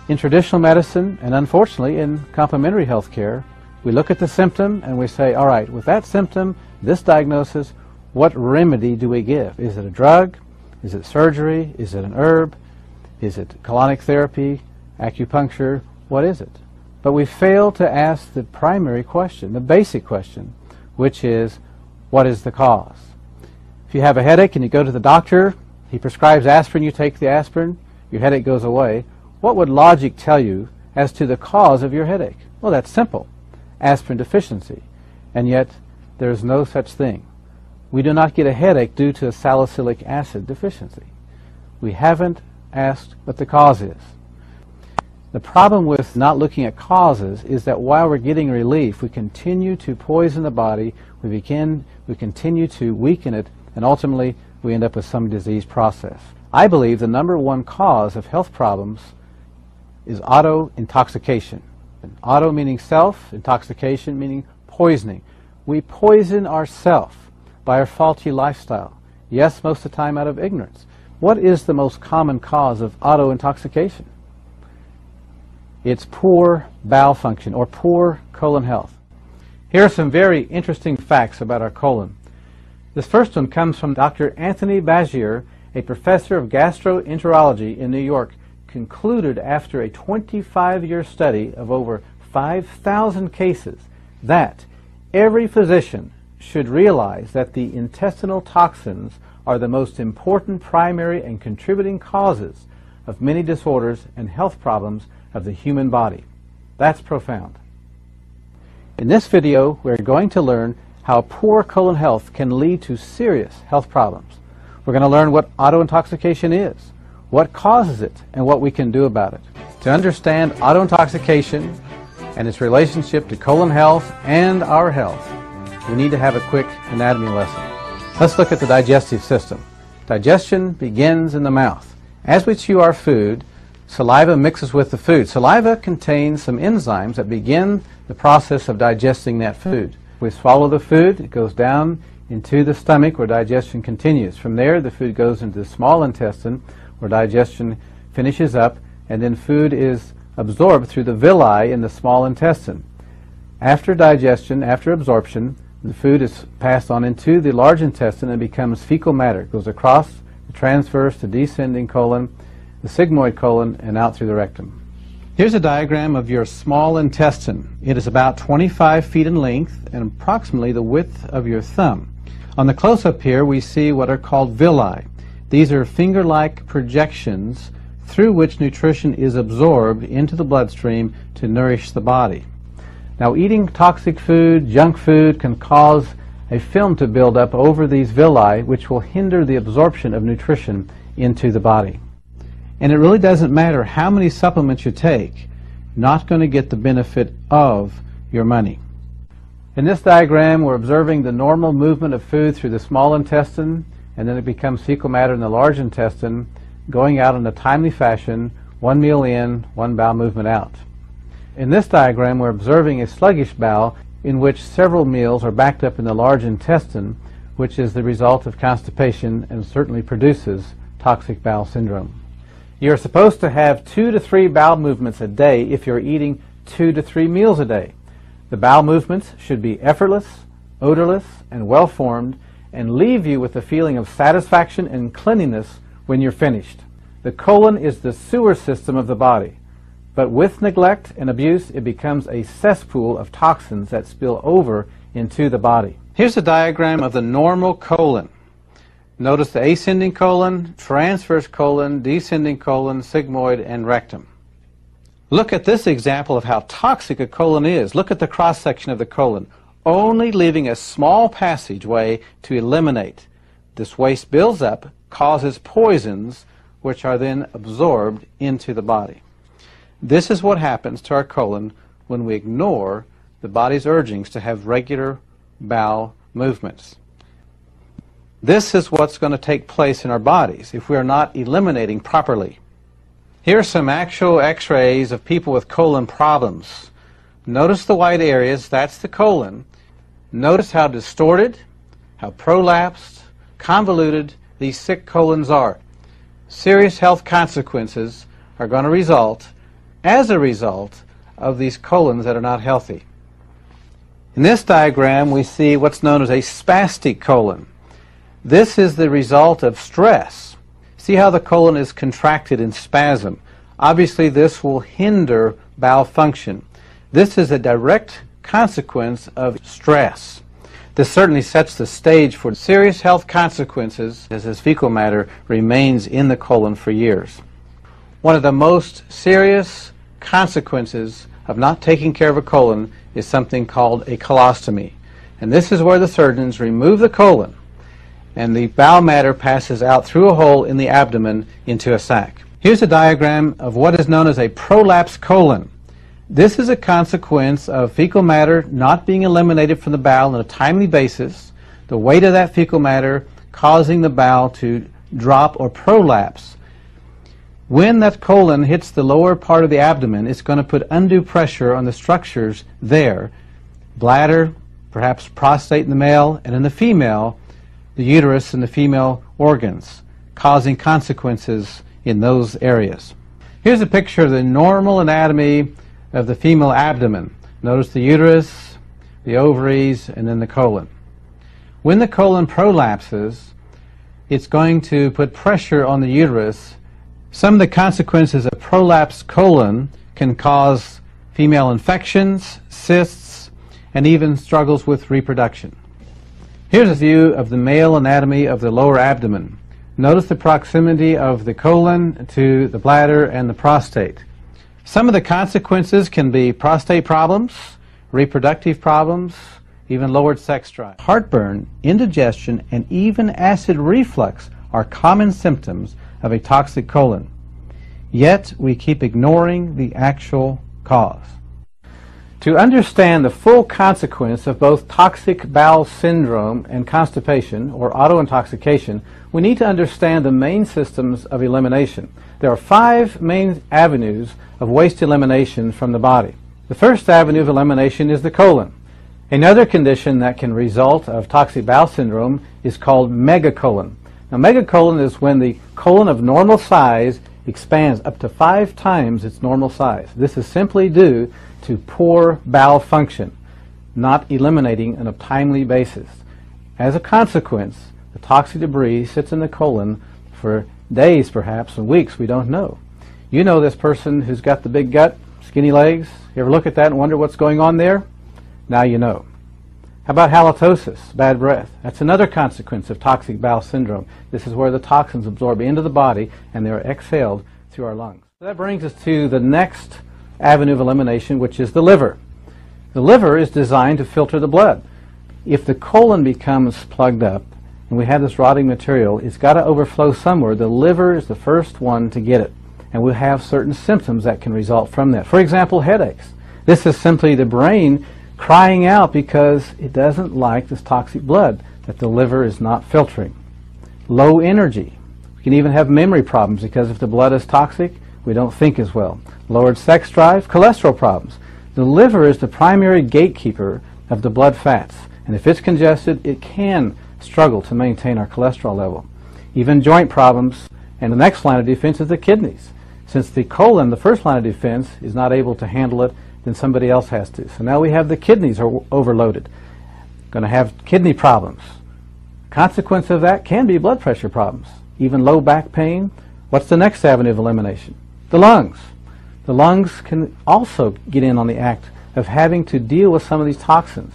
In traditional medicine, and unfortunately in complementary health care, we look at the symptom and we say, all right, with that symptom, this diagnosis, what remedy do we give? Is it a drug? Is it surgery? Is it an herb? Is it colonic therapy, acupuncture? What is it? But we fail to ask the primary question, the basic question, which is, what is the cause? If you have a headache and you go to the doctor, he prescribes aspirin, you take the aspirin, your headache goes away. What would logic tell you as to the cause of your headache? Well, that's simple. Aspirin deficiency. And yet, there is no such thing. We do not get a headache due to a salicylic acid deficiency. We haven't asked what the cause is. The problem with not looking at causes is that while we're getting relief, we continue to poison the body, we continue to weaken it, and ultimately we end up with some disease process. I believe the number one cause of health problems is auto-intoxication. Auto meaning self, intoxication meaning poisoning. We poison ourselves by our faulty lifestyle. Yes, most of the time out of ignorance. What is the most common cause of auto-intoxication? It's poor bowel function or poor colon health. Here are some very interesting facts about our colon. This first one comes from Dr. Anthony Bagier, a professor of gastroenterology in New York, concluded after a 25-year study of over 5,000 cases that every physician should realize that the intestinal toxins are the most important primary and contributing causes of many disorders and health problems of the human body. That's profound. In this video, we're going to learn how poor colon health can lead to serious health problems. We're going to learn what auto-intoxication is, what causes it, and what we can do about it. To understand auto-intoxication and its relationship to colon health and our health, we need to have a quick anatomy lesson. Let's look at the digestive system. Digestion begins in the mouth. As we chew our food, saliva mixes with the food. Saliva contains some enzymes that begin the process of digesting that food. We swallow the food, it goes down into the stomach where digestion continues. From there, the food goes into the small intestine where digestion finishes up, and then food is absorbed through the villi in the small intestine. After digestion, after absorption, the food is passed on into the large intestine and becomes fecal matter. It goes across the transverse to descending colon, the sigmoid colon, and out through the rectum. Here's a diagram of your small intestine. It is about 25 feet in length and approximately the width of your thumb. On the close-up here, we see what are called villi. These are finger-like projections through which nutrition is absorbed into the bloodstream to nourish the body. Now, eating toxic food, junk food, can cause a film to build up over these villi, which will hinder the absorption of nutrition into the body. And it really doesn't matter how many supplements you take, not going to get the benefit of your money. In this diagram, we're observing the normal movement of food through the small intestine, and then it becomes fecal matter in the large intestine, going out in a timely fashion, one meal in, one bowel movement out. In this diagram, we're observing a sluggish bowel in which several meals are backed up in the large intestine, which is the result of constipation and certainly produces toxic bowel syndrome. You're supposed to have 2 to 3 bowel movements a day if you're eating 2 to 3 meals a day. The bowel movements should be effortless, odorless, and well-formed, and leave you with a feeling of satisfaction and cleanliness when you're finished. The colon is the sewer system of the body, but with neglect and abuse, it becomes a cesspool of toxins that spill over into the body. Here's a diagram of the normal colon. Notice the ascending colon, transverse colon, descending colon, sigmoid, and rectum. Look at this example of how toxic a colon is. Look at the cross-section of the colon, only leaving a small passageway to eliminate. This waste builds up, causes poisons, which are then absorbed into the body. This is what happens to our colon when we ignore the body's urgings to have regular bowel movements. This is what's going to take place in our bodies if we are not eliminating properly. Here are some actual x-rays of people with colon problems. Notice the white areas, that's the colon. Notice how distorted, how prolapsed, convoluted these sick colons are. Serious health consequences are going to result as a result of these colons that are not healthy. In this diagram, we see what's known as a spastic colon. This is the result of stress. See how the colon is contracted in spasm. Obviously, this will hinder bowel function. This is a direct consequence of stress. This certainly sets the stage for serious health consequences as this fecal matter remains in the colon for years. One of the most serious consequences of not taking care of a colon is something called a colostomy. And this is where the surgeons remove the colon and the bowel matter passes out through a hole in the abdomen into a sac. Here's a diagram of what is known as a prolapse colon. This is a consequence of fecal matter not being eliminated from the bowel on a timely basis, the weight of that fecal matter causing the bowel to drop or prolapse. When that colon hits the lower part of the abdomen, it's going to put undue pressure on the structures there. Bladder, perhaps prostate in the male, and in the female, the uterus and the female organs, causing consequences in those areas. Here's a picture of the normal anatomy of the female abdomen. Notice the uterus, the ovaries, and then the colon. When the colon prolapses, it's going to put pressure on the uterus. Some of the consequences of prolapsed colon can cause female infections, cysts, and even struggles with reproduction. Here's a view of the male anatomy of the lower abdomen. Notice the proximity of the colon to the bladder and the prostate. Some of the consequences can be prostate problems, reproductive problems, even lowered sex drive. Heartburn, indigestion, and even acid reflux are common symptoms of a toxic colon. Yet we keep ignoring the actual cause. To understand the full consequence of both toxic bowel syndrome and constipation, or autointoxication, we need to understand the main systems of elimination. There are 5 main avenues of waste elimination from the body. The first avenue of elimination is the colon. Another condition that can result of toxic bowel syndrome is called megacolon. Now, megacolon is when the colon of normal size expands up to 5 times its normal size. This is simply due to poor bowel function, not eliminating on a timely basis. As a consequence, the toxic debris sits in the colon for days, perhaps, and weeks, we don't know. You know this person who's got the big gut, skinny legs. You ever look at that and wonder what's going on there? Now you know. How about halitosis, bad breath? That's another consequence of toxic bowel syndrome. This is where the toxins absorb into the body and they're exhaled through our lungs. So that brings us to the next avenue of elimination, which is the liver. The liver is designed to filter the blood. If the colon becomes plugged up and we have this rotting material, it's got to overflow somewhere. The liver is the first one to get it, and we'll have certain symptoms that can result from that. For example, headaches. This is simply the brain crying out because it doesn't like this toxic blood that the liver is not filtering. Low energy. We can even have memory problems because if the blood is toxic, we don't think as well. Lowered sex drive, cholesterol problems. The liver is the primary gatekeeper of the blood fats, and if it's congested, it can struggle to maintain our cholesterol level. Even joint problems, and the next line of defense is the kidneys. Since the colon, the first line of defense, is not able to handle it, then somebody else has to. So now we have the kidneys are overloaded. Going to have kidney problems. Consequence of that can be blood pressure problems, even low back pain. What's the next avenue of elimination? The lungs. The lungs can also get in on the act of having to deal with some of these toxins.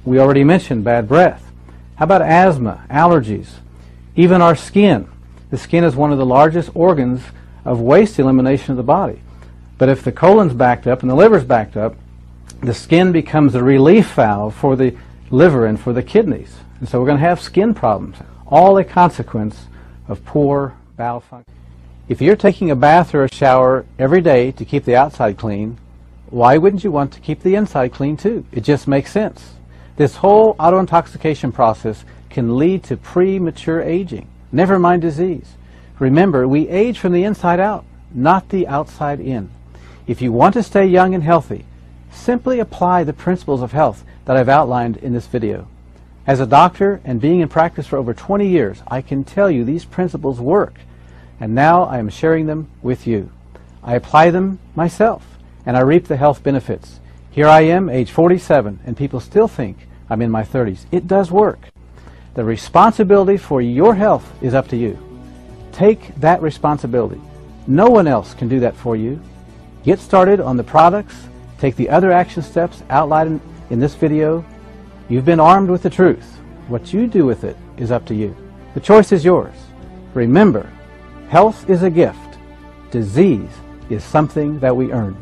We already mentioned bad breath. How about asthma, allergies, even our skin? The skin is one of the largest organs of waste elimination of the body. But if the colon's backed up and the liver's backed up, the skin becomes a relief valve for the liver and for the kidneys. And so we're going to have skin problems, all a consequence of poor bowel function. If you're taking a bath or a shower every day to keep the outside clean, why wouldn't you want to keep the inside clean too? It just makes sense. This whole autointoxication process can lead to premature aging, never mind disease. Remember, we age from the inside out, not the outside in. If you want to stay young and healthy, simply apply the principles of health that I've outlined in this video. As a doctor and being in practice for over 20 years, I can tell you these principles work, and now I am sharing them with you. I apply them myself, and I reap the health benefits. Here I am, age 47, and people still think I'm in my 30s. It does work. The responsibility for your health is up to you. Take that responsibility. No one else can do that for you. Get started on the products. Take the other action steps outlined in this video. You've been armed with the truth. What you do with it is up to you. The choice is yours. Remember, health is a gift. Disease is something that we earn.